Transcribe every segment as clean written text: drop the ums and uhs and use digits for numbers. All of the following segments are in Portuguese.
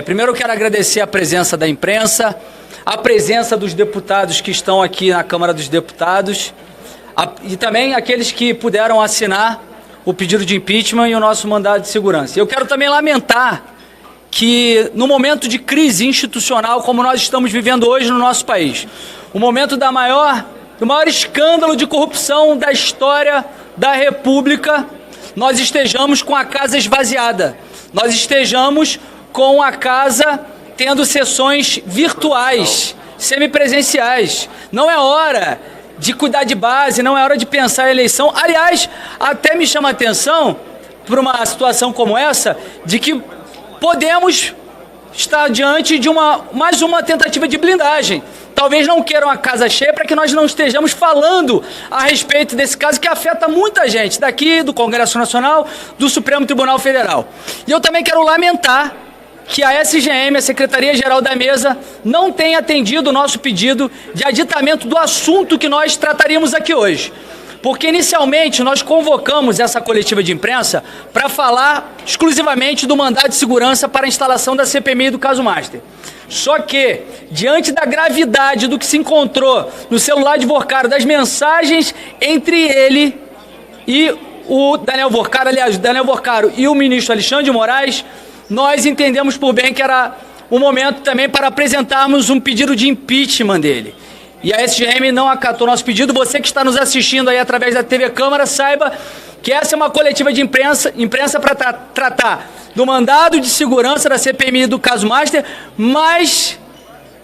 Primeiro eu quero agradecer a presença da imprensa, a presença dos deputados que estão aqui na Câmara dos Deputados e também aqueles que puderam assinar o pedido de impeachment e o nosso mandado de segurança. Eu quero também lamentar que no momento de crise institucional como nós estamos vivendo hoje no nosso país, o momento do maior escândalo de corrupção da história da República, nós estejamos com a casa esvaziada, nós estejamos com a casa tendo sessões virtuais, semipresenciais. Não é hora de cuidar de base, não é hora de pensar em eleição. Aliás, até me chama a atenção, por uma situação como essa, de que podemos estar diante de mais uma tentativa de blindagem. Talvez não queiram a casa cheia para que nós não estejamos falando a respeito desse caso que afeta muita gente, daqui, do Congresso Nacional, do Supremo Tribunal Federal. E eu também quero lamentar que a SGM, a Secretaria-Geral da Mesa, não tem atendido o nosso pedido de aditamento do assunto que nós trataríamos aqui hoje. Porque inicialmente nós convocamos essa coletiva de imprensa para falar exclusivamente do mandado de segurança para a instalação da CPMI do caso Master. Só que, diante da gravidade do que se encontrou no celular de Vorcaro, das mensagens entre ele e o Daniel Vorcaro, aliás, o Daniel Vorcaro e o ministro Alexandre de Moraes, nós entendemos por bem que era o momento também para apresentarmos um pedido de impeachment dele. E a SGM não acatou nosso pedido. Você que está nos assistindo aí através da TV Câmara, saiba que essa é uma coletiva de imprensa para tratar do mandado de segurança da CPMI do caso Master, mas,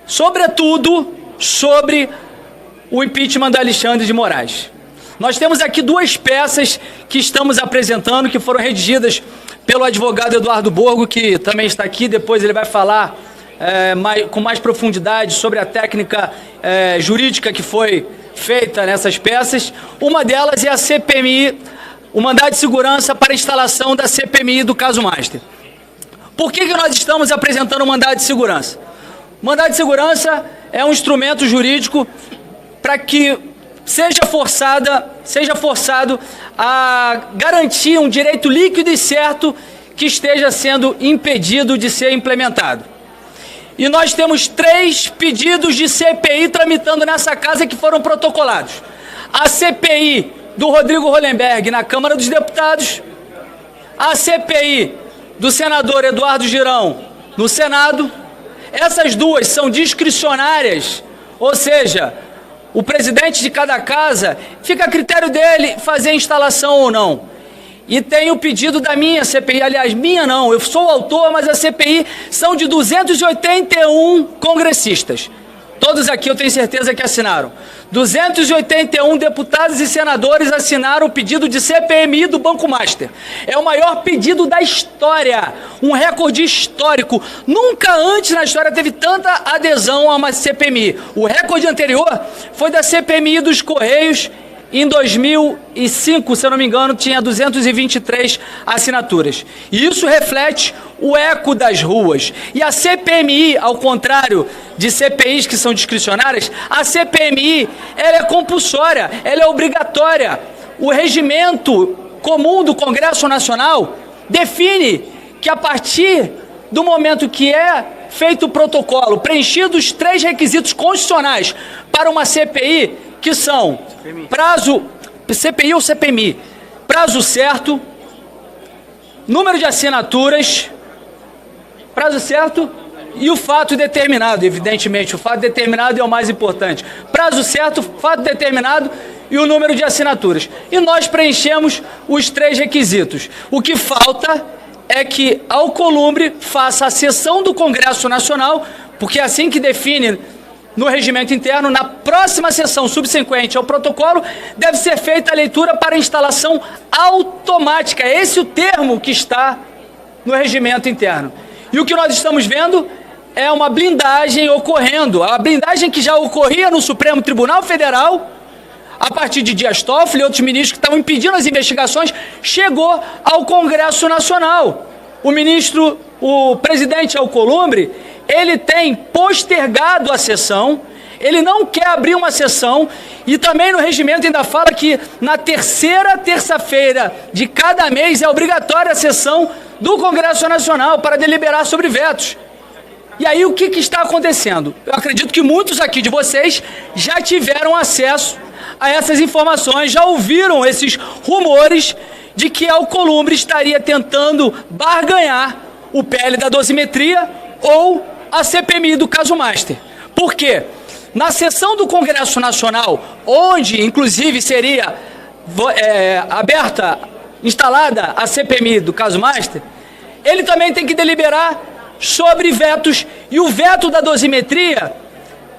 sobretudo, sobre o impeachment do Alexandre de Moraes. Nós temos aqui duas peças que estamos apresentando, que foram redigidas pelo advogado Eduardo Borgo, que também está aqui. Depois ele vai falar com mais profundidade sobre a técnica jurídica que foi feita nessas peças. Uma delas é a CPMI, o mandado de segurança para a instalação da CPMI do caso Master. Por que nós estamos apresentando o mandado de segurança? O mandado de segurança é um instrumento jurídico para que seja forçado a garantir um direito líquido e certo que esteja sendo impedido de ser implementado. E nós temos 3 pedidos de CPI tramitando nessa casa que foram protocolados. A CPI do Rodrigo Hollenberg na Câmara dos Deputados, a CPI do senador Eduardo Girão no Senado. Essas duas são discricionárias, ou seja, o presidente de cada casa fica a critério dele fazer a instalação ou não. E tem o pedido da minha CPI, aliás, minha não, eu sou o autor, mas a CPI são de 281 congressistas. Todos aqui eu tenho certeza que assinaram. 281 deputados e senadores assinaram o pedido de CPMI do Banco Master. É o maior pedido da história, um recorde histórico. Nunca antes na história teve tanta adesão a uma CPMI. O recorde anterior foi da CPMI dos Correios. Em 2005, se eu não me engano, tinha 223 assinaturas. E isso reflete o eco das ruas. E a CPMI, ao contrário de CPIs que são discricionárias, a CPMI ela é compulsória, ela é obrigatória. O regimento comum do Congresso Nacional define que a partir do momento que é feito o protocolo, preenchidos os 3 requisitos constitucionais para uma CPI, que são prazo, CPI ou CPMI, prazo certo, número de assinaturas, prazo certo e o fato determinado, evidentemente, o fato determinado é o mais importante. Prazo certo, fato determinado e o número de assinaturas. E nós preenchemos os 3 requisitos. O que falta é que a Alcolumbre faça a sessão do Congresso Nacional, porque é assim que define no regimento interno, na próxima sessão subsequente ao protocolo, deve ser feita a leitura para instalação automática. É esse o termo que está no regimento interno. E o que nós estamos vendo é uma blindagem ocorrendo. A blindagem que já ocorria no Supremo Tribunal Federal, a partir de Dias Toffoli e outros ministros que estavam impedindo as investigações, chegou ao Congresso Nacional. O presidente Alcolumbre, ele tem postergado a sessão, ele não quer abrir uma sessão, e também no regimento ainda fala que na terceira terça-feira de cada mês é obrigatória a sessão do Congresso Nacional para deliberar sobre vetos. E aí o que está acontecendo? Eu acredito que muitos aqui de vocês já tiveram acesso a essas informações, já ouviram esses rumores de que a Alcolumbre estaria tentando barganhar o PL da dosimetria ou a CPMI do caso Master. Por quê? Na sessão do Congresso Nacional, onde inclusive seria instalada a CPMI do caso Master, ele também tem que deliberar sobre vetos, e o veto da dosimetria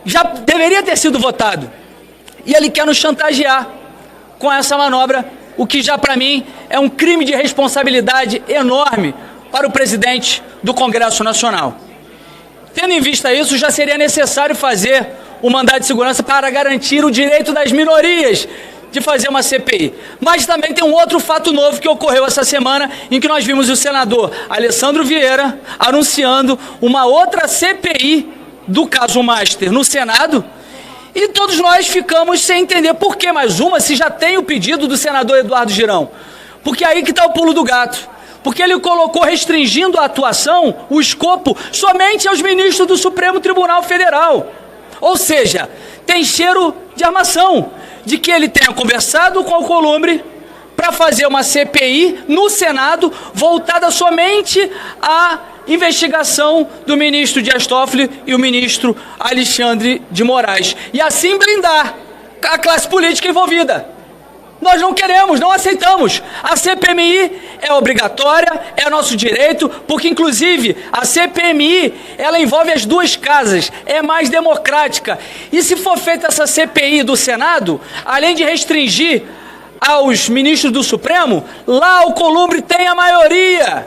já deveria ter sido votado. E ele quer nos chantagear com essa manobra, o que já para mim é um crime de responsabilidade enorme para o presidente do Congresso Nacional. Tendo em vista isso, já seria necessário fazer o mandado de segurança para garantir o direito das minorias de fazer uma CPI. Mas também tem um outro fato novo que ocorreu essa semana, em que nós vimos o senador Alessandro Vieira anunciando uma outra CPI do caso Master no Senado, e todos nós ficamos sem entender por que mais uma, se já tem o pedido do senador Eduardo Girão. Porque aí que está o pulo do gato. Porque ele colocou restringindo a atuação, o escopo, somente aos ministros do Supremo Tribunal Federal. Ou seja, tem cheiro de armação, de que ele tenha conversado com a Alcolumbre para fazer uma CPI no Senado voltada somente à investigação do ministro Dias Toffoli e o ministro Alexandre de Moraes. E assim blindar a classe política envolvida. Nós não queremos, não aceitamos. A CPMI é obrigatória, é nosso direito, porque inclusive a CPMI, ela envolve as duas casas, é mais democrática. E se for feita essa CPI do Senado, além de restringir aos ministros do Supremo, lá a Alcolumbre tem a maioria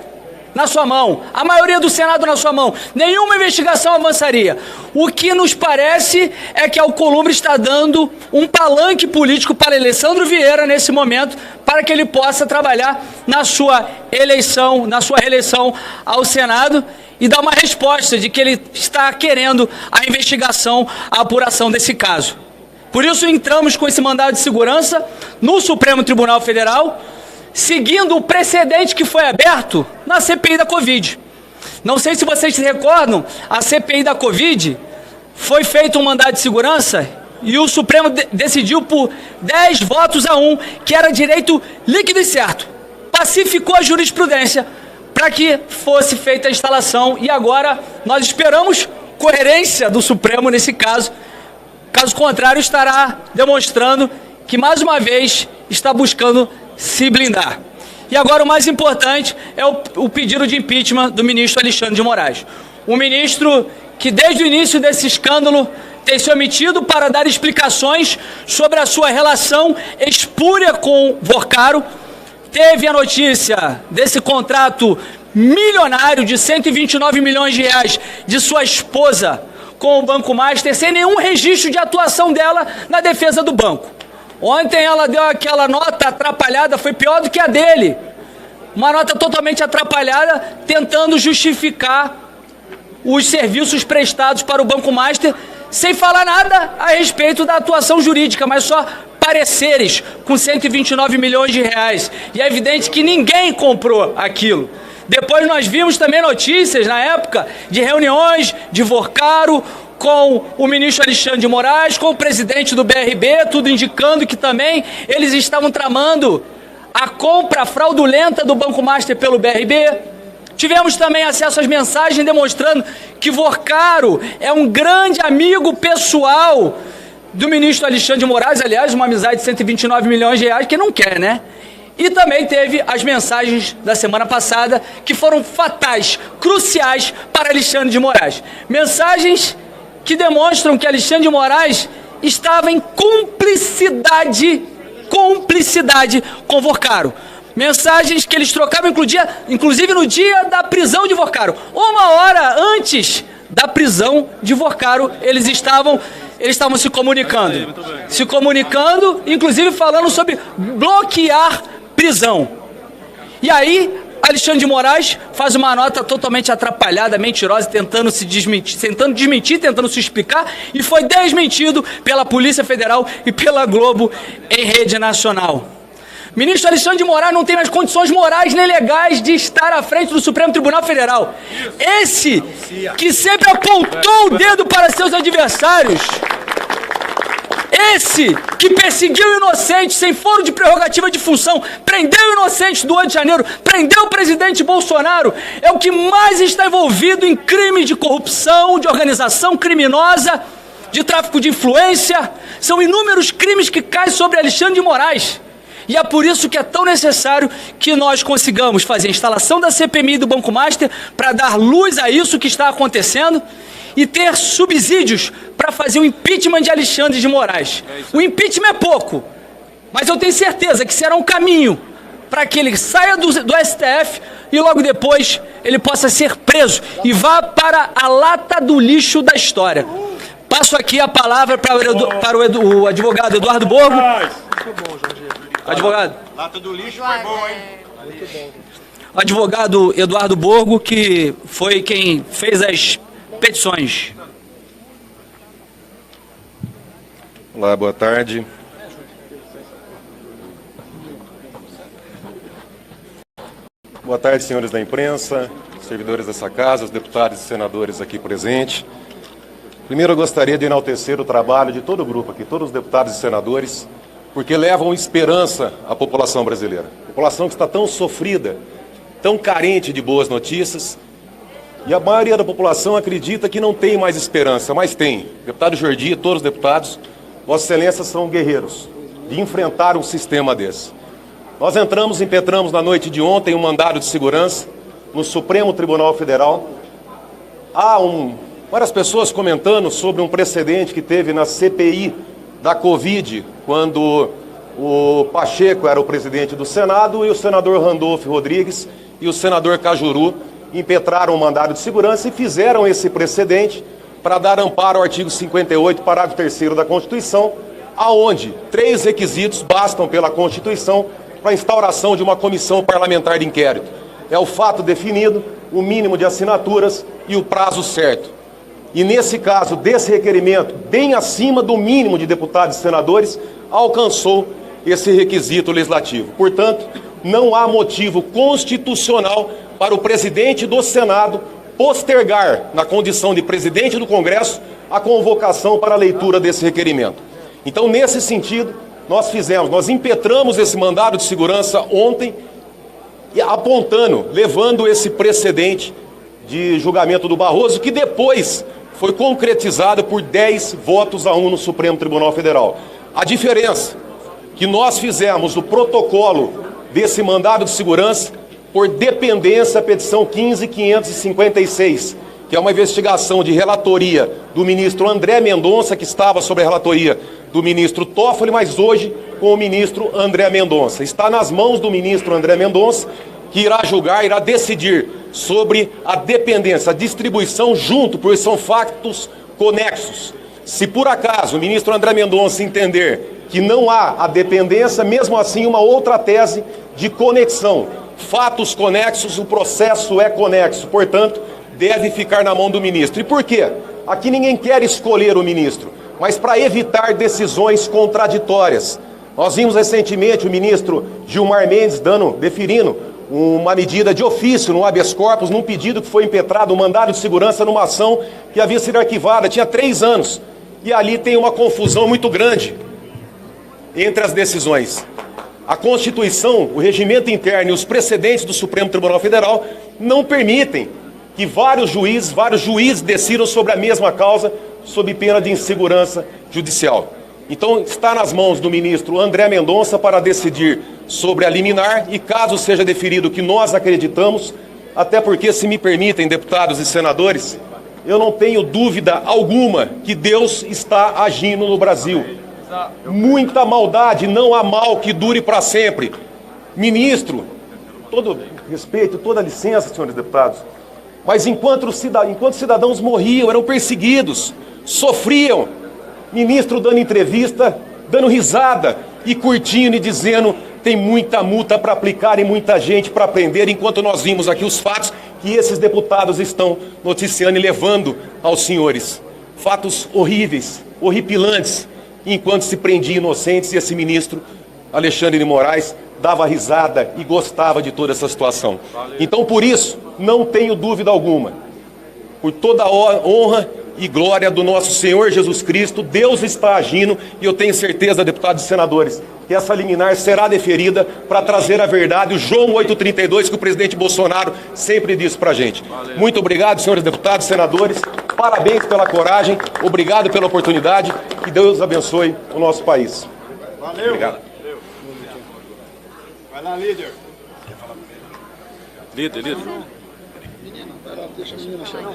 na sua mão, a maioria do Senado na sua mão. Nenhuma investigação avançaria. O que nos parece é que a Alcolumbre está dando um palanque político para Alessandro Vieira nesse momento, para que ele possa trabalhar na sua eleição, na sua reeleição ao Senado, e dar uma resposta de que ele está querendo a investigação, a apuração desse caso. Por isso entramos com esse mandado de segurança no Supremo Tribunal Federal, seguindo o precedente que foi aberto na CPI da Covid. Não sei se vocês se recordam, a CPI da Covid foi feito um mandado de segurança e o Supremo decidiu por 10 votos a 1, que era direito líquido e certo. Pacificou a jurisprudência para que fosse feita a instalação, e agora nós esperamos coerência do Supremo nesse caso. Caso contrário, estará demonstrando que mais uma vez está buscando se blindar. E agora o mais importante é o pedido de impeachment do ministro Alexandre de Moraes. Um ministro que desde o início desse escândalo tem se omitido para dar explicações sobre a sua relação espúria com Vorcaro. Teve a notícia desse contrato milionário de 129 milhões de reais de sua esposa com o Banco Master, sem nenhum registro de atuação dela na defesa do banco. Ontem ela deu aquela nota atrapalhada, foi pior do que a dele. Uma nota totalmente atrapalhada, tentando justificar os serviços prestados para o Banco Master, sem falar nada a respeito da atuação jurídica, mas só pareceres com 129 milhões de reais. E é evidente que ninguém comprou aquilo. Depois nós vimos também notícias, na época, de reuniões de Vorcaro com o ministro Alexandre de Moraes, com o presidente do BRB, tudo indicando que também eles estavam tramando a compra fraudulenta do Banco Master pelo BRB. Tivemos também acesso às mensagens demonstrando que Vorcaro é um grande amigo pessoal do ministro Alexandre de Moraes, aliás, uma amizade de 129 milhões de reais, que não quer, né? E também teve as mensagens da semana passada que foram fatais, cruciais para Alexandre de Moraes. Mensagens que demonstram que Alexandre de Moraes estava em cumplicidade com Vorcaro. Mensagens que eles trocavam, inclusive no dia da prisão de Vorcaro. Uma hora antes da prisão de Vorcaro, eles estavam se comunicando. Se comunicando, inclusive falando sobre bloquear prisão. E aí Alexandre de Moraes faz uma nota totalmente atrapalhada, mentirosa, tentando desmentir, tentando se explicar, e foi desmentido pela Polícia Federal e pela Globo em rede nacional. Ministro Alexandre de Moraes não tem mais condições morais nem legais de estar à frente do Supremo Tribunal Federal. Esse que sempre apontou o dedo para seus adversários, esse que perseguiu inocentes sem foro de prerrogativa de função, prendeu inocentes do 8 de janeiro, prendeu o presidente Bolsonaro, é o que mais está envolvido em crime de corrupção, de organização criminosa, de tráfico de influência. São inúmeros crimes que caem sobre Alexandre de Moraes. E é por isso que é tão necessário que nós consigamos fazer a instalação da CPMI e do Banco Master para dar luz a isso que está acontecendo e ter subsídios para fazer o impeachment de Alexandre de Moraes. O impeachment é pouco, mas eu tenho certeza que será um caminho para que ele saia do STF e logo depois ele possa ser preso e vá para a lata do lixo da história. Passo aqui a palavra para o advogado Eduardo Borgo. Advogado. Lata do lixo foi bom, hein? Muito bom. O advogado Eduardo Borgo, que foi quem fez as petições. Olá, boa tarde. Boa tarde, senhores da imprensa, servidores dessa casa, os deputados e senadores aqui presentes. Primeiro, eu gostaria de enaltecer o trabalho de todo o grupo aqui, todos os deputados e senadores, porque levam esperança à população brasileira. População que está tão sofrida, tão carente de boas notícias, e a maioria da população acredita que não tem mais esperança, mas tem. Deputado Jordi, todos os deputados, Vossa Excelência são guerreiros de enfrentar um sistema desse. Nós impetramos na noite de ontem um mandado de segurança no Supremo Tribunal Federal. Há várias pessoas comentando sobre um precedente que teve na CPI da Covid, quando o Pacheco era o presidente do Senado e o senador Randolfo Rodrigues e o senador Cajuru impetraram um mandado de segurança e fizeram esse precedente para dar amparo ao artigo 58, parágrafo 3º da Constituição, aonde 3 requisitos bastam pela Constituição para a instauração de uma comissão parlamentar de inquérito. É o fato definido, o mínimo de assinaturas e o prazo certo. E nesse caso, desse requerimento, bem acima do mínimo de deputados e senadores, alcançou esse requisito legislativo. Portanto, não há motivo constitucional para o presidente do Senado postergar, na condição de presidente do Congresso, a convocação para a leitura desse requerimento. Então, nesse sentido, nós impetramos esse mandado de segurança ontem, apontando, levando esse precedente de julgamento do Barroso, que depois foi concretizado por 10 votos a 1 no Supremo Tribunal Federal. A diferença que nós fizemos o protocolo desse mandado de segurança por dependência, a petição 15.556, que é uma investigação de relatoria do ministro André Mendonça, que estava sob a relatoria do ministro Toffoli, mas hoje com o ministro André Mendonça. Está nas mãos do ministro André Mendonça, que irá julgar, irá decidir sobre a dependência, a distribuição junto, porque são fatos conexos. Se por acaso o ministro André Mendonça entender que não há a dependência, mesmo assim uma outra tese de conexão. Fatos conexos, o processo é conexo, portanto, deve ficar na mão do ministro. E por quê? Aqui ninguém quer escolher o ministro, mas para evitar decisões contraditórias. Nós vimos recentemente o ministro Gilmar Mendes deferindo uma medida de ofício no habeas corpus, num pedido que foi impetrado, um mandado de segurança numa ação que havia sido arquivada, tinha 3 anos. E ali tem uma confusão muito grande entre as decisões. A Constituição, o regimento interno e os precedentes do Supremo Tribunal Federal não permitem que vários juízes decidam sobre a mesma causa, sob pena de insegurança judicial. Então, está nas mãos do ministro André Mendonça para decidir sobre a liminar e, caso seja deferido o que nós acreditamos, até porque, se me permitem, deputados e senadores, eu não tenho dúvida alguma que Deus está agindo no Brasil. Muita maldade, não há mal que dure para sempre. Ministro, todo respeito, toda licença, senhores deputados, mas enquanto cidadãos morriam, eram perseguidos, sofriam, ministro dando entrevista, dando risada e curtindo e dizendo tem muita multa para aplicar e muita gente para prender, enquanto nós vimos aqui os fatos que esses deputados estão noticiando e levando aos senhores. Fatos horríveis, horripilantes, enquanto se prendia inocentes e esse ministro Alexandre de Moraes dava risada e gostava de toda essa situação. Então, por isso, não tenho dúvida alguma, por toda a honra e glória do nosso Senhor Jesus Cristo, Deus está agindo e eu tenho certeza, deputados e senadores, que essa liminar será deferida para trazer a verdade, o João 8,32, que o presidente Bolsonaro sempre disse para a gente. Valeu. Muito obrigado, senhores deputados, senadores, parabéns pela coragem, obrigado pela oportunidade, que Deus abençoe o nosso país. Valeu. Obrigado. Valeu. Vai lá, líder. Líder. Deixa a menina chegar.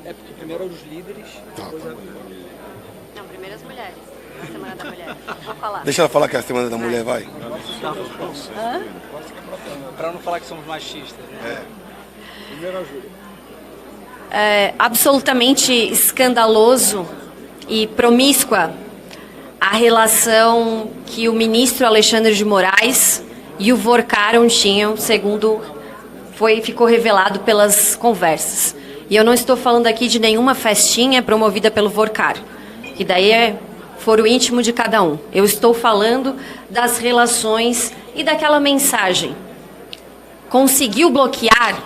É porque primeiro os líderes, depois a... Não, primeiro as mulheres. A Semana da Mulher. Vou falar. Deixa ela falar que é a Semana da Mulher, vai. Para não falar que somos machistas, né? Primeiro a Júlia. É absolutamente escandaloso e promíscua a relação que o ministro Alexandre de Moraes e o Vorcaron tinham, segundo ficou revelado pelas conversas. E eu não estou falando aqui de nenhuma festinha promovida pelo Vorcaron, que daí é foro íntimo de cada um. Eu estou falando das relações e daquela mensagem. Conseguiu bloquear?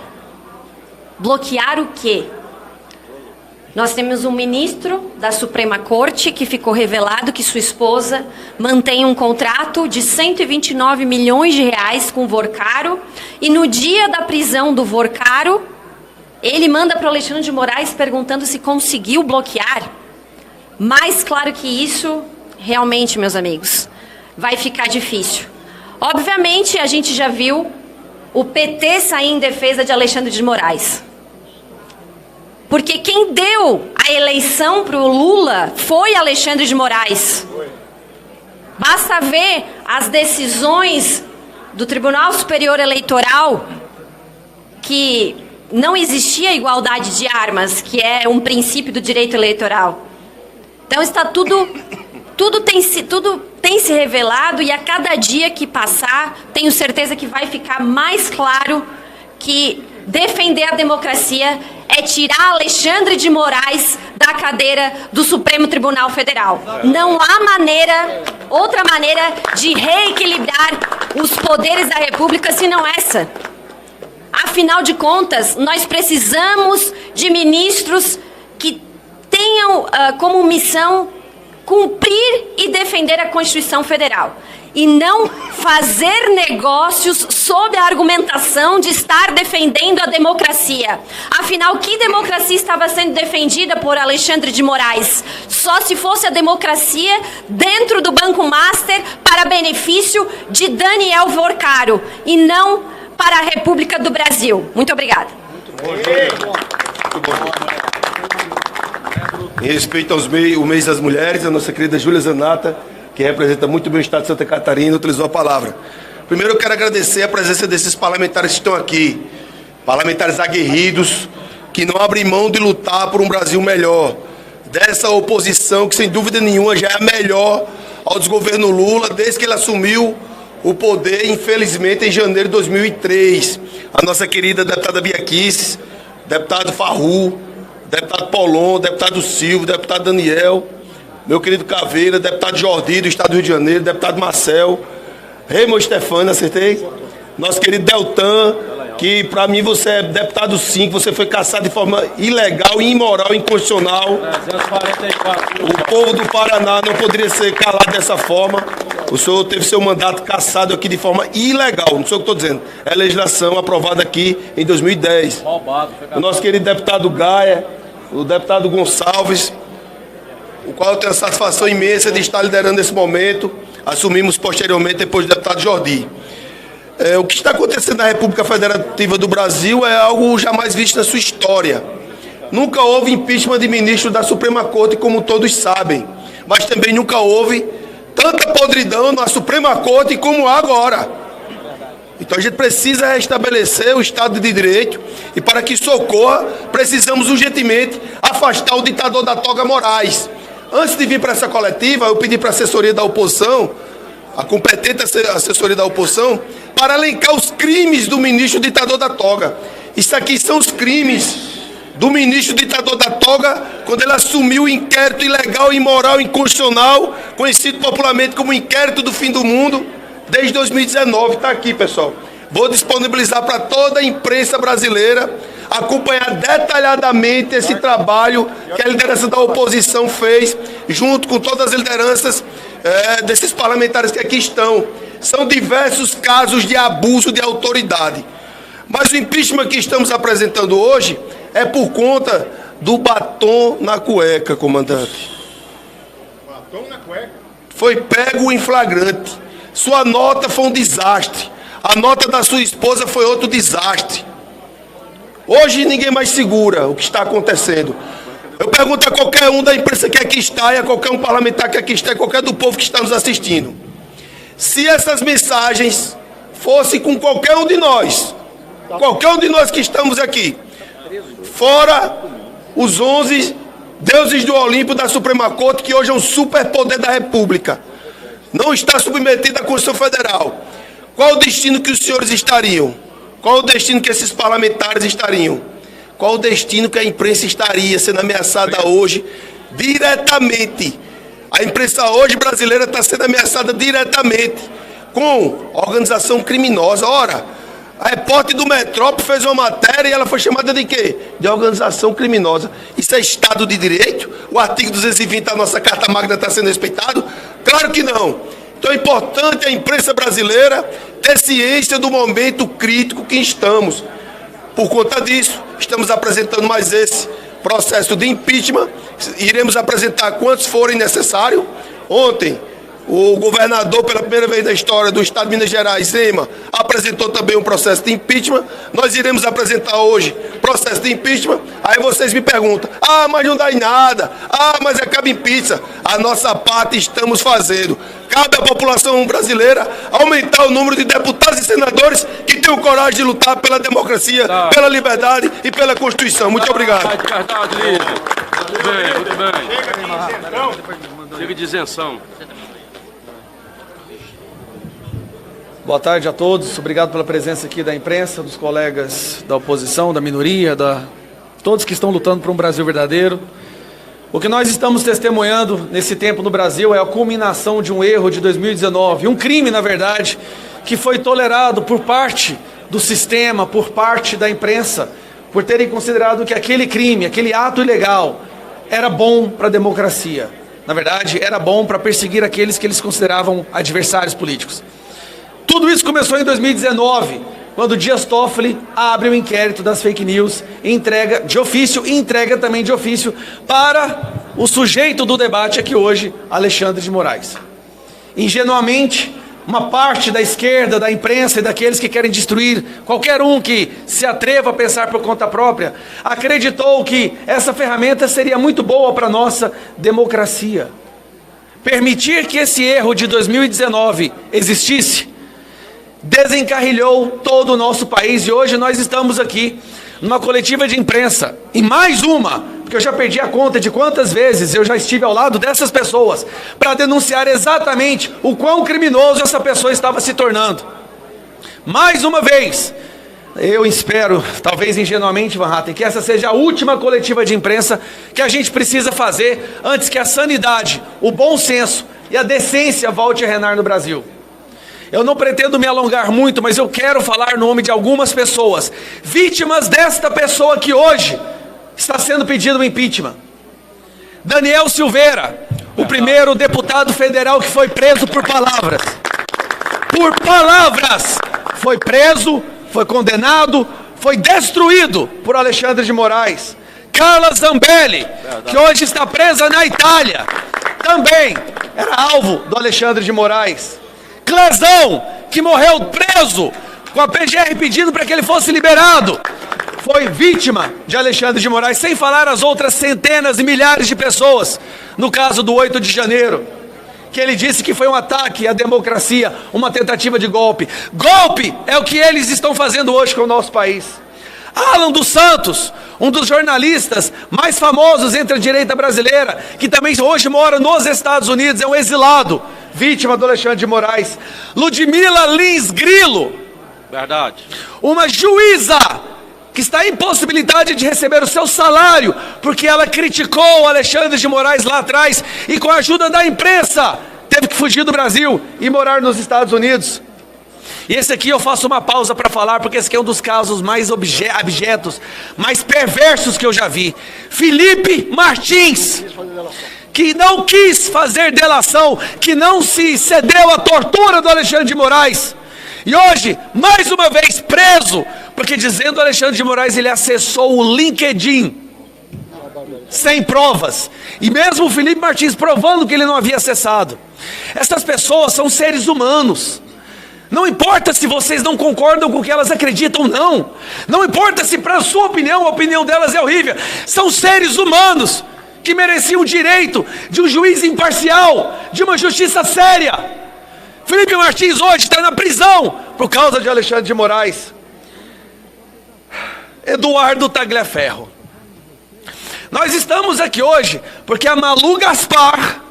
Bloquear o quê? Nós temos um ministro da Suprema Corte que ficou revelado que sua esposa mantém um contrato de 129 milhões de reais com o Vorcaron e no dia da prisão do Vorcaron, ele manda para o Alexandre de Moraes perguntando se conseguiu bloquear. Mais claro que isso, realmente, meus amigos, vai ficar difícil. Obviamente, a gente já viu o PT sair em defesa de Alexandre de Moraes. Porque quem deu a eleição para o Lula foi Alexandre de Moraes. Basta ver as decisões do Tribunal Superior Eleitoral, que não existia igualdade de armas, que é um princípio do direito eleitoral. Então está tudo tem se revelado e a cada dia que passar, tenho certeza que vai ficar mais claro que defender a democracia é tirar Alexandre de Moraes da cadeira do Supremo Tribunal Federal. Não há outra maneira de reequilibrar os poderes da República senão essa. Afinal de contas, nós precisamos de ministros que tenham como missão cumprir e defender a Constituição Federal e não fazer negócios sob a argumentação de estar defendendo a democracia. Afinal, que democracia estava sendo defendida por Alexandre de Moraes? Só se fosse a democracia dentro do Banco Master para benefício de Daniel Vorcaron e não para a República do Brasil. Muito obrigada. Em respeito ao mês das mulheres, a nossa querida Júlia Zanata, que representa muito bem o Estado de Santa Catarina, utilizou a palavra. Primeiro eu quero agradecer a presença desses parlamentares que estão aqui, parlamentares aguerridos, que não abrem mão de lutar por um Brasil melhor, dessa oposição que sem dúvida nenhuma já é a melhor ao desgoverno Lula, desde que ele assumiu o poder, infelizmente, em janeiro de 2003. A nossa querida deputada Bia Kicis, deputado Farru, deputado Polon, deputado Silvio, deputado Daniel, meu querido Caveira, deputado Jordi do Estado do Rio de Janeiro, deputado Marcel, Raymond Stefano, acertei? Nosso querido Deltan, que para mim você é deputado 5, você foi caçado de forma ilegal, imoral, inconstitucional. 344. O povo do Paraná não poderia ser calado dessa forma. O senhor teve seu mandato cassado aqui de forma ilegal, não sou o que estou dizendo. É legislação aprovada aqui em 2010. O nosso querido deputado Gaia, o deputado Gonçalves, o qual eu tenho a satisfação imensa de estar liderando nesse momento, assumimos posteriormente depois do deputado Jordi. O que está acontecendo na República Federativa do Brasil é algo jamais visto na sua história. Nunca houve impeachment de ministro da Suprema Corte, como todos sabem, mas também nunca houve tanta podridão na Suprema Corte como há agora. Então a gente precisa restabelecer o Estado de Direito e para que isso ocorra, precisamos urgentemente afastar o ditador da toga Moraes. Antes de vir para essa coletiva, eu pedi para a assessoria da oposição, a competente assessoria da oposição, para elencar os crimes do ministro ditador da toga. Isso aqui são os crimes do ministro ditador da toga, quando ele assumiu o inquérito ilegal, imoral, inconstitucional, conhecido popularmente como inquérito do fim do mundo, desde 2019, está aqui, pessoal. Vou disponibilizar para toda a imprensa brasileira acompanhar detalhadamente esse trabalho que a liderança da oposição fez, junto com todas as lideranças desses parlamentares que aqui estão. São diversos casos de abuso de autoridade. Mas o impeachment que estamos apresentando hoje é por conta do batom na cueca, comandante. Batom na cueca? Foi pego em flagrante. Sua nota foi um desastre. A nota da sua esposa foi outro desastre. Hoje ninguém mais segura o que está acontecendo. Eu pergunto a qualquer um da imprensa que aqui está, e a qualquer um parlamentar que aqui está, e qualquer do povo que está nos assistindo. Se essas mensagens fossem com qualquer um de nós que estamos aqui, fora os 11 deuses do Olimpo da Suprema Corte, que hoje é um superpoder da República, não está submetido à Constituição Federal, qual o destino que os senhores estariam? Qual o destino que esses parlamentares estariam? Qual o destino que a imprensa estaria sendo ameaçada hoje diretamente? A imprensa hoje brasileira está sendo ameaçada diretamente com organização criminosa. Ora, a repórter do Metrópole fez uma matéria e ela foi chamada de quê? De organização criminosa. Isso é Estado de Direito? O artigo 220 da nossa Carta Magna está sendo respeitado? Claro que não. Então é importante a imprensa brasileira ter ciência do momento crítico que estamos. Por conta disso, estamos apresentando mais esse processo de impeachment. Iremos apresentar quantos forem necessários. Ontem, o governador, pela primeira vez na história do Estado de Minas Gerais, Zema, apresentou também um processo de impeachment. Nós iremos apresentar hoje processo de impeachment. Aí vocês me perguntam, mas não dá em nada. Mas acaba em pizza. A nossa parte estamos fazendo. Cabe à população brasileira aumentar o número de deputados e senadores que tenham coragem de lutar pela democracia, pela liberdade e pela Constituição. Muito obrigado. Muito bem, muito bem. Chega de isenção. Boa tarde a todos, obrigado pela presença aqui da imprensa, dos colegas da oposição, da minoria, todos que estão lutando por um Brasil verdadeiro. O que nós estamos testemunhando nesse tempo no Brasil é a culminação de um erro de 2019, um crime, na verdade, que foi tolerado por parte do sistema, por parte da imprensa, por terem considerado que aquele crime, aquele ato ilegal, era bom para a democracia. Na verdade, era bom para perseguir aqueles que eles consideravam adversários políticos. Tudo isso começou em 2019, quando Dias Toffoli abre o inquérito das fake news e entrega de ofício, e entrega também de ofício para o sujeito do debate aqui hoje, Alexandre de Moraes. Ingenuamente, uma parte da esquerda, da imprensa e daqueles que querem destruir qualquer um que se atreva a pensar por conta própria, acreditou que essa ferramenta seria muito boa para a nossa democracia. Permitir que esse erro de 2019 existisse desencarrilhou todo o nosso país, e hoje nós estamos aqui numa coletiva de imprensa, e mais uma, porque eu já perdi a conta de quantas vezes eu já estive ao lado dessas pessoas para denunciar exatamente o quão criminoso essa pessoa estava se tornando. Mais uma vez, eu espero, talvez ingenuamente, Van Hatten, que essa seja a última coletiva de imprensa que a gente precisa fazer antes que a sanidade, o bom senso e a decência volte a reinar no Brasil. Eu não pretendo me alongar muito, mas eu quero falar no nome de algumas pessoas, vítimas desta pessoa que hoje está sendo pedido o impeachment. Daniel Silveira, o primeiro deputado federal que foi preso por palavras. Por palavras! Foi preso, foi condenado, foi destruído por Alexandre de Moraes. Carla Zambelli, que hoje está presa na Itália, também era alvo do Alexandre de Moraes. Clezão, que morreu preso, com a PGR pedindo para que ele fosse liberado, foi vítima de Alexandre de Moraes, sem falar as outras centenas e milhares de pessoas, no caso do 8 de janeiro, que ele disse que foi um ataque à democracia, uma tentativa de golpe. Golpe é o que eles estão fazendo hoje com o nosso país. Alan dos Santos, um dos jornalistas mais famosos entre a direita brasileira, que também hoje mora nos Estados Unidos, é um exilado, vítima do Alexandre de Moraes. Ludmila Lins Grilo, verdade, uma juíza que está impossibilitada de receber o seu salário, porque ela criticou o Alexandre de Moraes lá atrás, e com a ajuda da imprensa, teve que fugir do Brasil e morar nos Estados Unidos. E esse aqui eu faço uma pausa para falar, porque esse aqui é um dos casos mais abjetos, mais perversos que eu já vi. Felipe Martins, que não quis fazer delação, que não se cedeu à tortura do Alexandre de Moraes. E hoje, mais uma vez preso, porque dizendo Alexandre de Moraes, ele acessou o LinkedIn sem provas. E mesmo o Felipe Martins provando que ele não havia acessado. Essas pessoas são seres humanos. Não importa se vocês não concordam com o que elas acreditam, não. Não importa se para a sua opinião, a opinião delas é horrível. São seres humanos que mereciam o direito de um juiz imparcial, de uma justiça séria. Felipe Martins hoje está na prisão por causa de Alexandre de Moraes. Eduardo Tagliaferro. Nós estamos aqui hoje porque a Malu Gaspar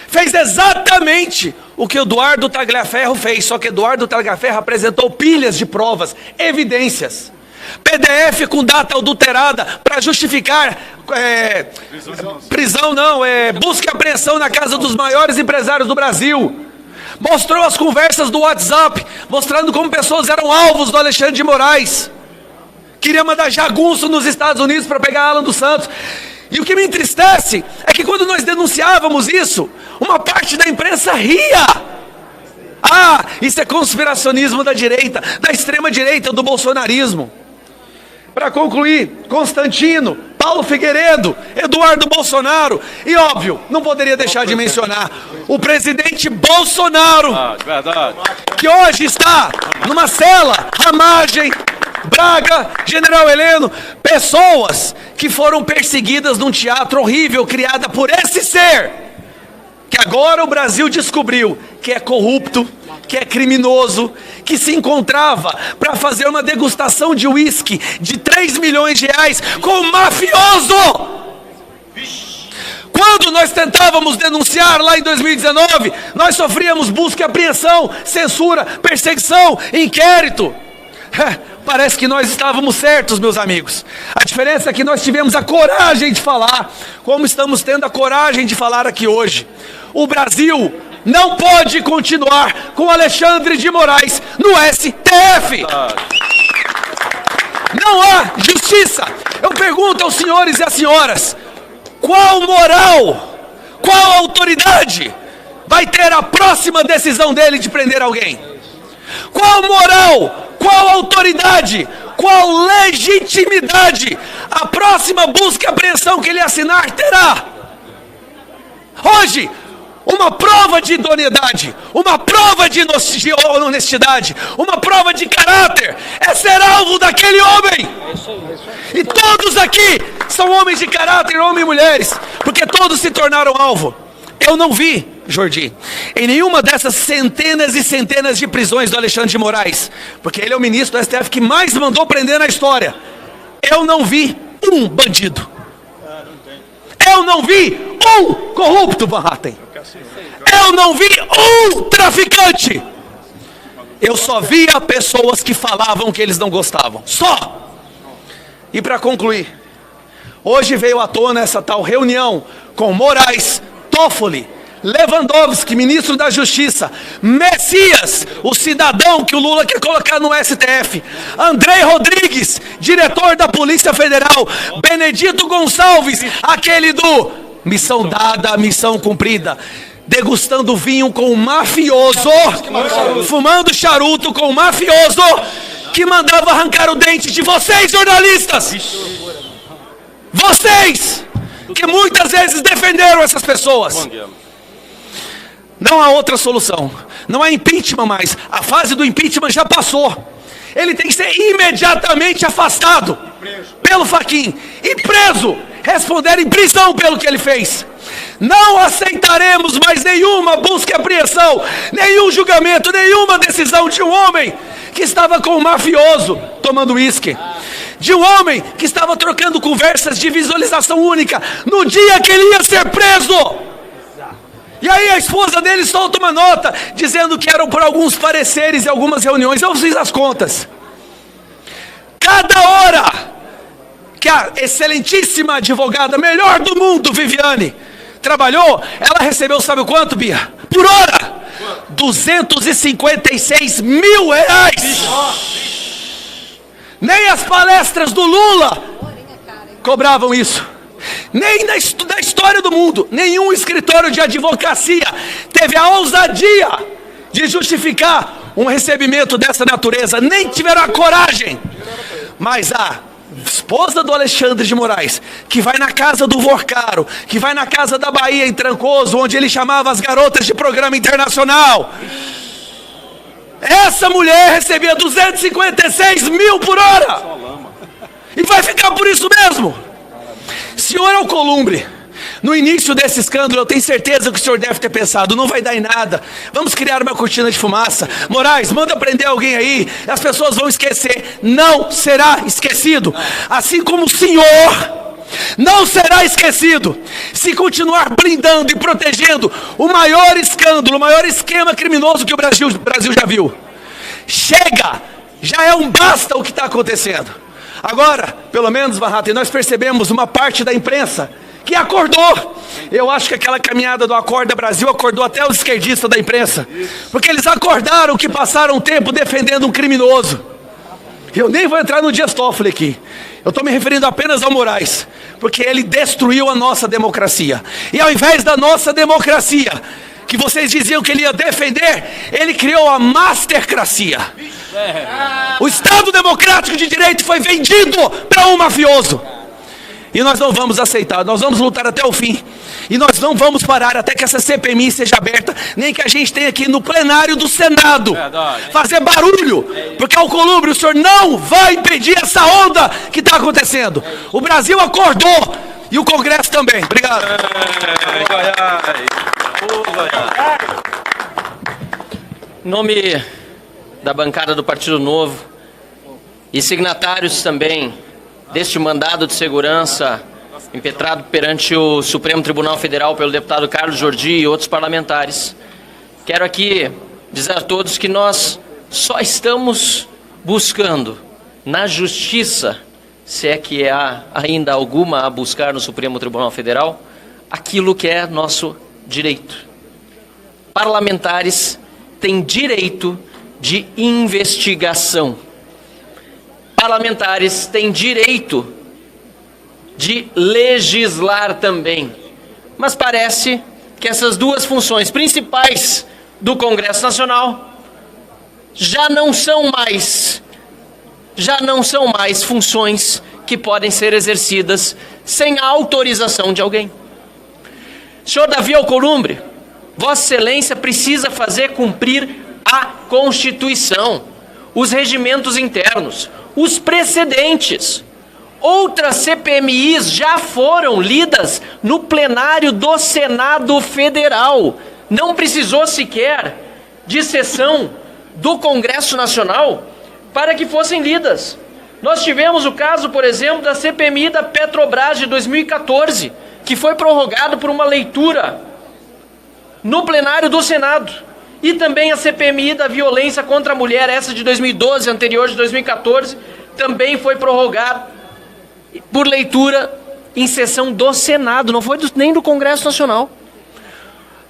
fez exatamente o que o Eduardo Tagliaferro fez, só que Eduardo Tagliaferro apresentou pilhas de provas, evidências, PDF com data adulterada para justificar busca e apreensão na casa dos maiores empresários do Brasil. Mostrou as conversas do WhatsApp, mostrando como pessoas eram alvos do Alexandre de Moraes. Queria mandar jagunço nos Estados Unidos para pegar Alan dos Santos. E o que me entristece é que quando nós denunciávamos isso, uma parte da imprensa ria. Ah, isso é conspiracionismo da direita, da extrema direita, do bolsonarismo. Para concluir, Constantino, Paulo Figueiredo, Eduardo Bolsonaro e, óbvio, não poderia deixar de mencionar o presidente Bolsonaro, que hoje está numa cela, Ramagem, Braga, General Heleno, pessoas que foram perseguidas num teatro horrível criado por esse ser, que agora o Brasil descobriu que é corrupto, que é criminoso, que se encontrava para fazer uma degustação de uísque de 3 milhões de reais com um mafioso. Quando nós tentávamos denunciar lá em 2019, nós sofríamos busca e apreensão, censura, perseguição, inquérito. Parece que nós estávamos certos, meus amigos. A diferença é que nós tivemos a coragem de falar, como estamos tendo a coragem de falar aqui hoje. O Brasil não pode continuar com Alexandre de Moraes no STF. Não há justiça. Eu pergunto aos senhores e às senhoras, qual moral, qual autoridade vai ter a próxima decisão dele de prender alguém? Qual moral, qual autoridade, qual legitimidade a próxima busca e apreensão que ele assinar terá? Hoje, uma prova de idoneidade, uma prova de honestidade, uma prova de caráter é ser alvo daquele homem. E todos aqui são homens de caráter, homens e mulheres, porque todos se tornaram alvo. Eu não vi, Jordi, em nenhuma dessas centenas e centenas de prisões do Alexandre de Moraes, porque ele é o ministro do STF que mais mandou prender na história. Eu não vi um bandido. Eu não vi um corrupto, Van Hatten. Eu não vi um traficante. Eu só via pessoas que falavam que eles não gostavam. Só. E para concluir, hoje veio à tona essa tal reunião com Moraes, Toffoli, Lewandowski, ministro da Justiça, Messias, o cidadão que o Lula quer colocar no STF, Andrei Rodrigues, diretor da Polícia Federal, Benedito Gonçalves, aquele do missão dada, missão cumprida, degustando vinho com um mafioso, fumando charuto com um mafioso que mandava arrancar o dente de vocês, jornalistas. Vocês que muitas vezes defenderam essas pessoas. Não há outra solução. Não há impeachment mais. A fase do impeachment já passou. Ele tem que ser imediatamente afastado pelo Fachin e preso. Responder em prisão pelo que ele fez. Não aceitaremos mais nenhuma busca e apreensão, nenhum julgamento, nenhuma decisão de um homem que estava com um mafioso tomando uísque, de um homem que estava trocando conversas de visualização única no dia que ele ia ser preso. E aí a esposa dele solta uma nota dizendo que eram por alguns pareceres e algumas reuniões. Eu fiz as contas. Cada hora que a excelentíssima advogada, melhor do mundo, Viviane, trabalhou, ela recebeu, sabe o quanto, Bia? por hora. 256 mil reais. Nem as palestras do Lula cobravam isso. Nem na história do mundo, nenhum escritório de advocacia teve a ousadia de justificar um recebimento dessa natureza. Nem tiveram a coragem. Mas a esposa do Alexandre de Moraes, que vai na casa do Vorcaro, que vai na casa da Bahia em Trancoso, onde ele chamava as garotas de programa internacional, essa mulher recebia 256 mil por hora. E vai ficar por isso mesmo. Senhor Alcolumbre, no início desse escândalo, eu tenho certeza que o senhor deve ter pensado, não vai dar em nada, vamos criar uma cortina de fumaça. Moraes, manda prender alguém aí, as pessoas vão esquecer. Não será esquecido. Assim como o senhor não será esquecido se continuar blindando e protegendo o maior escândalo, o maior esquema criminoso que o Brasil já viu. Chega! Já é um basta o que está acontecendo. Agora, pelo menos, Van Hatten, nós percebemos uma parte da imprensa que acordou. Eu acho que aquela caminhada do Acorda Brasil acordou até os esquerdistas da imprensa, porque eles acordaram que passaram um tempo defendendo um criminoso. Eu nem vou entrar no Dias Toffoli aqui. Eu estou me referindo apenas ao Moraes, porque ele destruiu a nossa democracia. E ao invés da nossa democracia, que vocês diziam que ele ia defender, ele criou a mastercracia. O Estado Democrático de Direito foi vendido para um mafioso. E nós não vamos aceitar, nós vamos lutar até o fim. E nós não vamos parar até que essa CPMI seja aberta, nem que a gente tenha aqui no plenário do Senado fazer barulho, porque Alcolumbre, o senhor não vai impedir essa onda que está acontecendo. O Brasil acordou e o Congresso também. Obrigado. Em nome da bancada do Partido Novo e signatários também deste mandado de segurança impetrado perante o Supremo Tribunal Federal pelo deputado Carlos Jordi e outros parlamentares, quero aqui dizer a todos que nós só estamos buscando na justiça, se é que há ainda alguma a buscar no Supremo Tribunal Federal, aquilo que é nosso direito. Parlamentares têm direito de investigação. Parlamentares têm direito de legislar também. Mas parece que essas duas funções principais do Congresso Nacional já não são mais funções que podem ser exercidas sem a autorização de alguém. Senhor Davi Alcolumbre, Vossa Excelência precisa fazer cumprir a Constituição, os regimentos internos, os precedentes. Outras CPMIs já foram lidas no plenário do Senado Federal. Não precisou sequer de sessão do Congresso Nacional para que fossem lidas. Nós tivemos o caso, por exemplo, da CPMI da Petrobras de 2014, que foi prorrogado por uma leitura no plenário do Senado. E também a CPMI da violência contra a mulher, essa de 2012, anterior de 2014, também foi prorrogada por leitura em sessão do Senado, não foi nem do Congresso Nacional.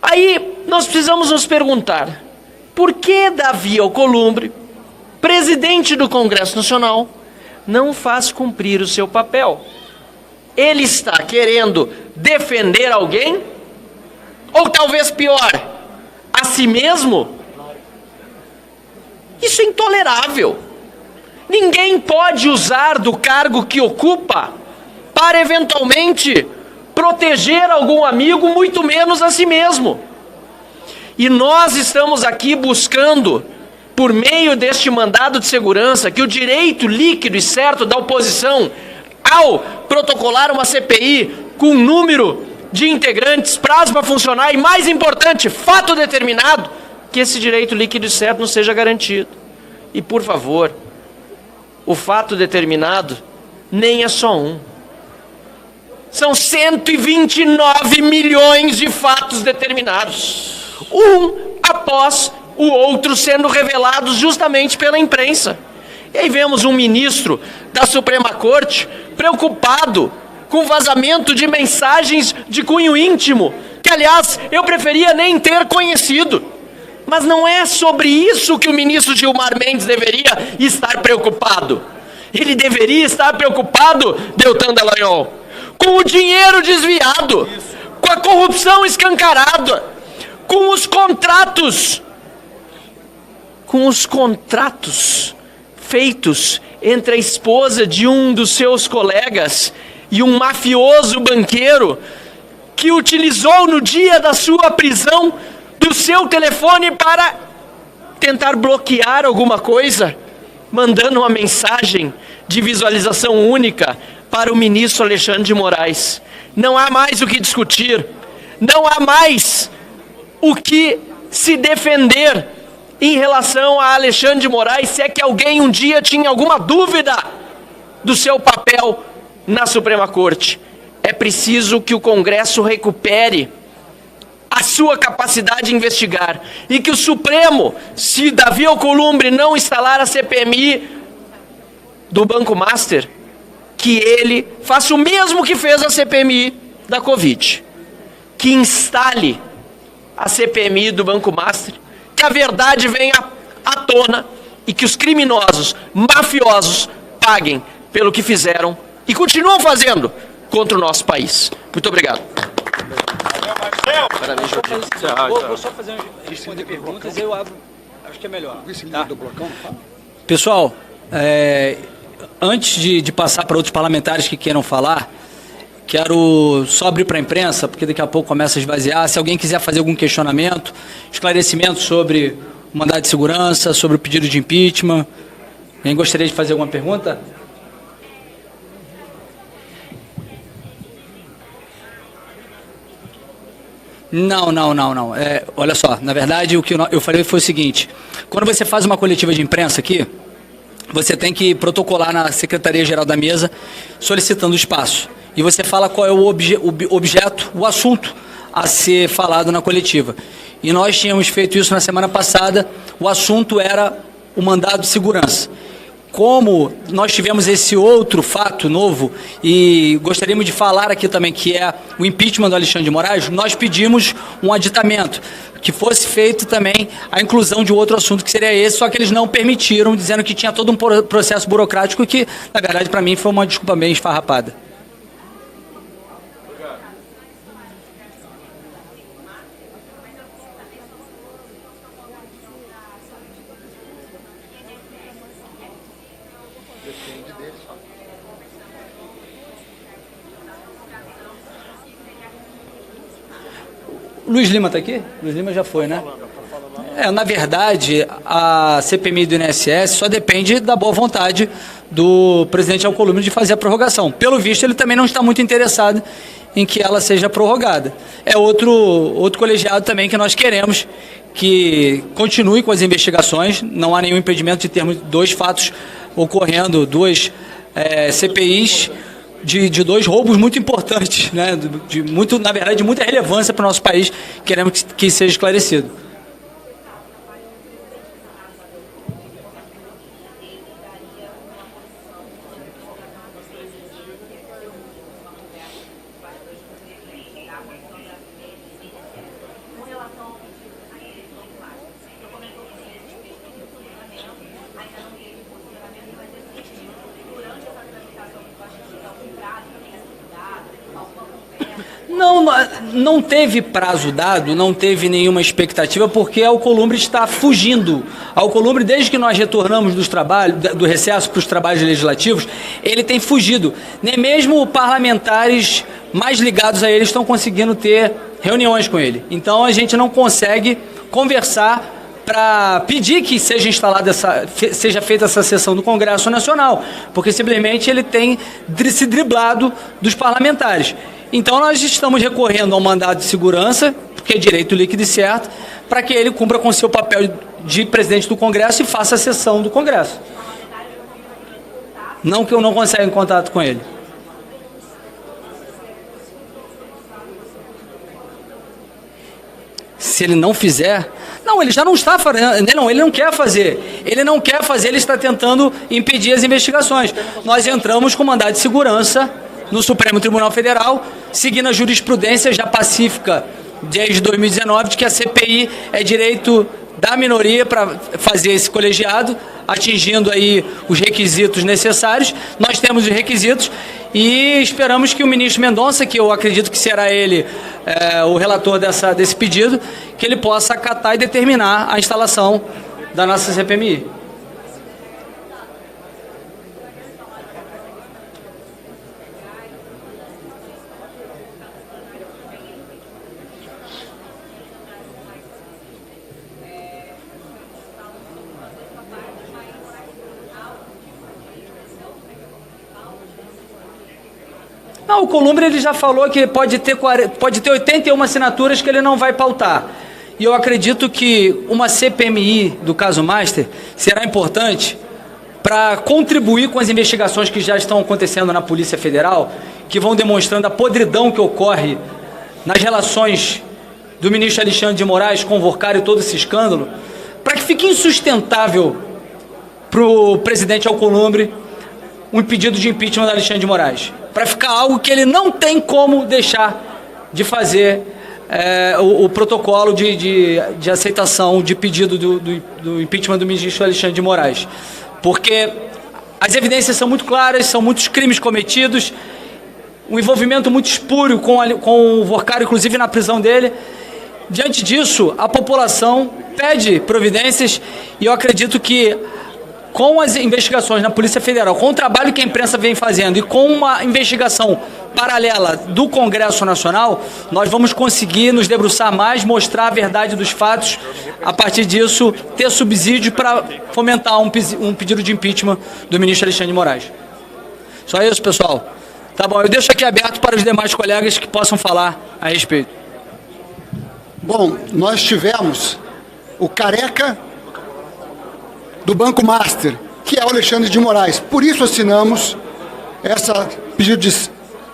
Aí nós precisamos nos perguntar, por que Davi Alcolumbre, presidente do Congresso Nacional, não faz cumprir o seu papel? Ele está querendo defender alguém? Ou talvez pior, a si mesmo? Isso é intolerável. Ninguém pode usar do cargo que ocupa para eventualmente proteger algum amigo, muito menos a si mesmo. E nós estamos aqui buscando, por meio deste mandado de segurança, que o direito líquido e certo da oposição, ao protocolar uma CPI com número de integrantes, prazo para funcionar e, mais importante, fato determinado, que esse direito líquido e certo não seja garantido. E, por favor, o fato determinado nem é só um. São 129 milhões de fatos determinados, um após o outro sendo revelados justamente pela imprensa. E aí vemos um ministro da Suprema Corte preocupado com vazamento de mensagens de cunho íntimo que, aliás, eu preferia nem ter conhecido. Mas não é sobre isso que o ministro Gilmar Mendes deveria estar preocupado. Ele deveria estar preocupado, Deltan Dallagnol, com o dinheiro desviado, com a corrupção escancarada, com os contratos feitos entre a esposa de um dos seus colegas e um mafioso banqueiro que utilizou no dia da sua prisão do seu telefone para tentar bloquear alguma coisa, mandando uma mensagem de visualização única para o ministro Alexandre de Moraes. Não há mais o que discutir, não há mais o que se defender em relação a Alexandre de Moraes, se é que alguém um dia tinha alguma dúvida do seu papel na Suprema Corte. É preciso que o Congresso recupere a sua capacidade de investigar e que o Supremo, se Davi Alcolumbre não instalar a CPMI do Banco Master, que ele faça o mesmo que fez a CPMI da Covid, que instale a CPMI do Banco Master, que a verdade venha à tona e que os criminosos, mafiosos, paguem pelo que fizeram e continuam fazendo contra o nosso país. Muito obrigado. Vou só fazer responder perguntas e eu abro. Acho que é melhor. Tá? Pessoal, antes de passar para outros parlamentares que queiram falar, quero só abrir para a imprensa, porque daqui a pouco começa a esvaziar. Se alguém quiser fazer algum questionamento, esclarecimento sobre o mandado de segurança, sobre o pedido de impeachment. Alguém gostaria de fazer alguma pergunta? Não. Olha só, na verdade o que eu falei foi o seguinte: quando você faz uma coletiva de imprensa aqui, você tem que protocolar na Secretaria-Geral da Mesa solicitando espaço. E você fala qual é o objeto, o assunto a ser falado na coletiva. E nós tínhamos feito isso na semana passada, o assunto era o mandado de segurança. Como nós tivemos esse outro fato novo, e gostaríamos de falar aqui também, que é o impeachment do Alexandre de Moraes, nós pedimos um aditamento, que fosse feito também a inclusão de outro assunto que seria esse, só que eles não permitiram, dizendo que tinha todo um processo burocrático que, na verdade, para mim foi uma desculpa bem esfarrapada. Luiz Lima está aqui? Luiz Lima já foi, né? Na verdade, a CPMI do INSS só depende da boa vontade do presidente Alcolumbre de fazer a prorrogação. Pelo visto, ele também não está muito interessado em que ela seja prorrogada. É outro colegiado também que nós queremos que continue com as investigações. Não há nenhum impedimento de termos dois fatos ocorrendo, duas CPIs de dois roubos muito importantes, né? Na verdade, de muita relevância para o nosso país. Queremos que seja esclarecido. Não teve prazo dado, não teve nenhuma expectativa, porque a Alcolumbre está fugindo. A Alcolumbre, desde que nós retornamos do recesso para os trabalhos legislativos, ele tem fugido. Nem mesmo parlamentares mais ligados a ele estão conseguindo ter reuniões com ele. Então a gente não consegue conversar para pedir que seja feita essa sessão do Congresso Nacional, porque simplesmente ele tem se driblado dos parlamentares. Então nós estamos recorrendo ao mandado de segurança, porque é direito líquido e certo, para que ele cumpra com seu papel de presidente do Congresso e faça a sessão do Congresso. Não que eu não consiga em contato com ele. Se ele não fizer... Não, ele já não está fazendo, ele não quer fazer. Ele não quer fazer, ele está tentando impedir as investigações. Nós entramos com mandado de segurança no Supremo Tribunal Federal, seguindo a jurisprudência já pacífica desde 2019, de que a CPI é direito da minoria para fazer esse colegiado, atingindo aí os requisitos necessários. Nós temos os requisitos e esperamos que o ministro Mendonça, que eu acredito que será ele o relator desse pedido, que ele possa acatar e determinar a instalação da nossa CPMI. Não, o Columbre ele já falou que pode ter 81 assinaturas que ele não vai pautar. E eu acredito que uma CPMI do caso Master será importante para contribuir com as investigações que já estão acontecendo na Polícia Federal, que vão demonstrando a podridão que ocorre nas relações do ministro Alexandre de Moraes com o Vorcari e todo esse escândalo, para que fique insustentável para o presidente Alcolumbre um pedido de impeachment do Alexandre de Moraes, para ficar algo que ele não tem como deixar de fazer o protocolo de aceitação de pedido do impeachment do ministro Alexandre de Moraes. Porque as evidências são muito claras, são muitos crimes cometidos, um envolvimento muito espúrio com o Vorcari, inclusive na prisão dele. Diante disso, a população pede providências e eu acredito que com as investigações na Polícia Federal, com o trabalho que a imprensa vem fazendo e com uma investigação paralela do Congresso Nacional, nós vamos conseguir nos debruçar mais, mostrar a verdade dos fatos, a partir disso ter subsídio para fomentar um pedido de impeachment do ministro Alexandre de Moraes. Só isso, pessoal. Tá bom, eu deixo aqui aberto para os demais colegas que possam falar a respeito. Bom, nós tivemos o careca do Banco Master, que é o Alexandre de Moraes. Por isso assinamos esse pedido de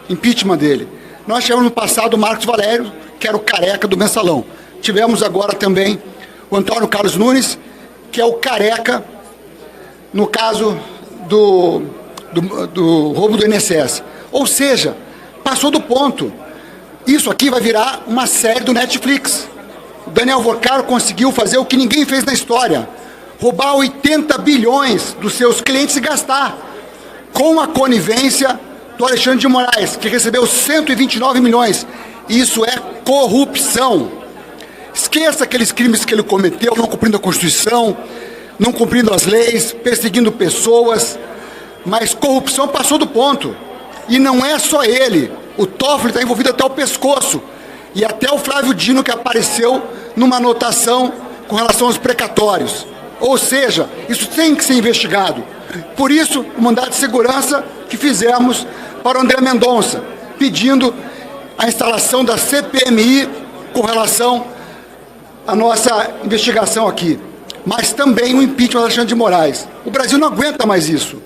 impeachment dele. Nós tivemos no passado o Marcos Valério, que era o careca do Mensalão. Tivemos agora também o Antônio Carlos Nunes, que é o careca no caso do roubo do INSS. Ou seja, passou do ponto. Isso aqui vai virar uma série do Netflix. O Daniel Vorcari conseguiu fazer o que ninguém fez na história: roubar 80 bilhões dos seus clientes e gastar, com a conivência do Alexandre de Moraes, que recebeu 129 milhões. Isso é corrupção. Esqueça aqueles crimes que ele cometeu, não cumprindo a Constituição, não cumprindo as leis, perseguindo pessoas, mas corrupção passou do ponto. E não é só ele, o Toffoli está envolvido até o pescoço, e até o Flávio Dino, que apareceu numa anotação com relação aos precatórios. Ou seja, isso tem que ser investigado. Por isso, o mandato de segurança que fizemos para o André Mendonça, pedindo a instalação da CPMI com relação à nossa investigação aqui. Mas também o impeachment do Alexandre de Moraes. O Brasil não aguenta mais isso.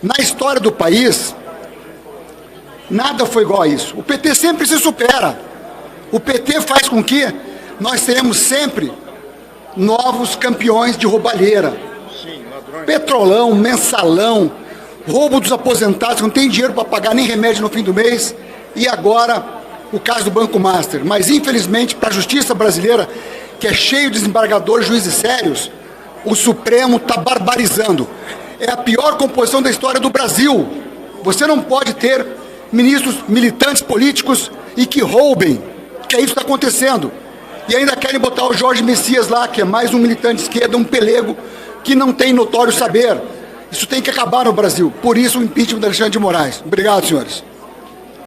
Na história do país, nada foi igual a isso. O PT sempre se supera. O PT faz com que nós tenhamos sempre novos campeões de roubalheira. Petrolão, mensalão, roubo dos aposentados, que não tem dinheiro para pagar nem remédio no fim do mês, e agora o caso do Banco Master. Mas infelizmente, para a justiça brasileira, que é cheio de desembargadores, juízes sérios, o Supremo está barbarizando. É a pior composição da história do Brasil. Você não pode ter ministros militantes políticos e que roubem, que é isso que está acontecendo. E ainda querem botar o Jorge Messias lá, que é mais um militante de esquerda, um pelego, que não tem notório saber. Isso tem que acabar no Brasil. Por isso o impeachment do Alexandre de Moraes. Obrigado, senhores.